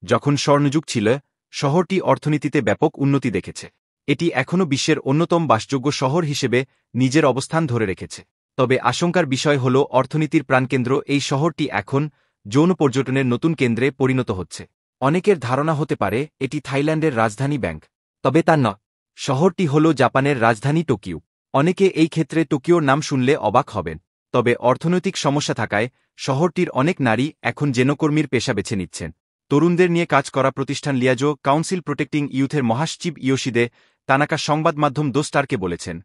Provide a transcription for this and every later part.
যখন স্বর্ণযুগ ছিল শহরটি অর্থনীতিতে ব্যাপক উন্নতি দেখেছে। এটি এখনও বিশ্বের অন্যতম বাসযোগ্য শহর হিসেবে নিজের অবস্থান ধরে রেখেছে। তবে আশঙ্কার বিষয় হল অর্থনীতির প্রাণকেন্দ্র এই শহরটি এখন যৌন পর্যটনের নতুন কেন্দ্রে পরিণত হচ্ছে। অনেকের ধারণা হতে পারে এটি থাইল্যান্ডের রাজধানী ব্যাংকক, তবে তা নয়। শহরটি হল জাপানের রাজধানী টোকিও। অনেকে এই ক্ষেত্রে টোকিওর নাম শুনলে অবাক হবেন। তবে অর্থনৈতিক সমস্যা থাকায় শহরটির অনেক নারী এখন জেনকর্মীর পেশা বেছে নিচ্ছেন। তরুণদের নিয়ে কাজ করা প্রতিষ্ঠান লিয়াজো কাউন্সিল প্রোটেক্টিং ইউথের মহাসচিব ইয়োশিদে তানাকা সংবাদ মাধ্যম দো স্টারকে বলেছেন,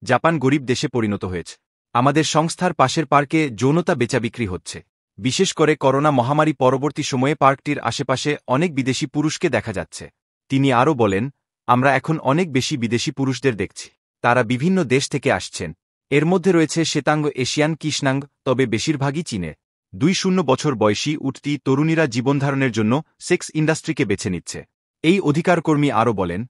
জাপান গরিব দেশে পরিণত হয়েছে। আমাদের সংস্থার পাশের পার্কে যৌনতা বেচাবিক্রি হচ্ছে। বিশেষ করে করোনা মহামারী পরবর্তী সময়ে পার্কটির আশেপাশে অনেক বিদেশি পুরুষকে দেখা যাচ্ছে। তিনি আরও বলেন, আমরা এখন অনেক বেশি বিদেশি পুরুষদের দেখছি। তারা বিভিন্ন দেশ থেকে আসছেন। এর মধ্যে রয়েছে শ্বেতাঙ্গ এশিয়ান কৃষ্ণাঙ্গ, তবে বেশিরভাগই চীনের। 20 বছর বয়সী উঠতি তরুণীরা জীবনধারণের জন্য সেক্স ইন্ডাস্ট্রিকে বেছে নিচ্ছে। এই অধিকারকর্মী আরও বলেন,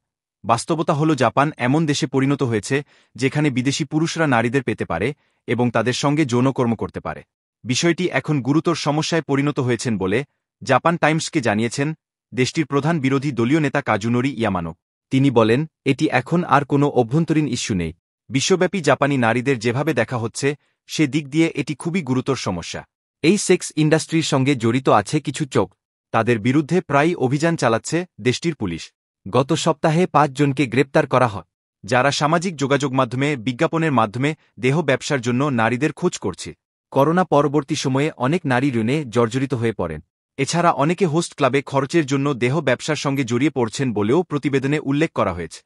বাস্তবতা হল জাপান এমন দেশে পরিণত হয়েছে যেখানে বিদেশি পুরুষরা নারীদের পেতে পারে এবং তাদের সঙ্গে যৌনকর্ম করতে পারে। বিষয়টি এখন গুরুতর সমস্যায় পরিণত হয়েছেন বলে জাপান টাইমসকে জানিয়েছেন দেশটির প্রধান বিরোধী দলীয় নেতা কাজুনোরি ইয়ামানো। তিনি বলেন, এটি এখন আর কোনো অভ্যন্তরীণ ইস্যু নেই। বিশ্বব্যাপী জাপানি নারীদের যেভাবে দেখা হচ্ছে সে দিক দিয়ে এটি খুবই গুরুতর সমস্যা। এই সেক্স ইন্ডাস্ট্রির সঙ্গে জড়িত আছে কিছু চোখ। তাদের বিরুদ্ধে প্রায়ই অভিযান চালাচ্ছে দেশটির পুলিশ। গত সপ্তাহে 5 জনকে গ্রেপ্তার করা হয়, যারা সামাজিক যোগাযোগ মাধ্যমে বিজ্ঞাপনের মাধ্যমে দেহ ব্যবসার জন্য নারীদের খোঁজ করছে। করোনা পরবর্তী সময়ে অনেক নারী ঋণে জর্জরিত হয়ে পড়েন। এছাড়া অনেকে হোস্ট ক্লাবে খরচের জন্য দেহ ব্যবসার সঙ্গে জড়িয়ে পড়ছেন বলেও প্রতিবেদনে উল্লেখ করা হয়েছে।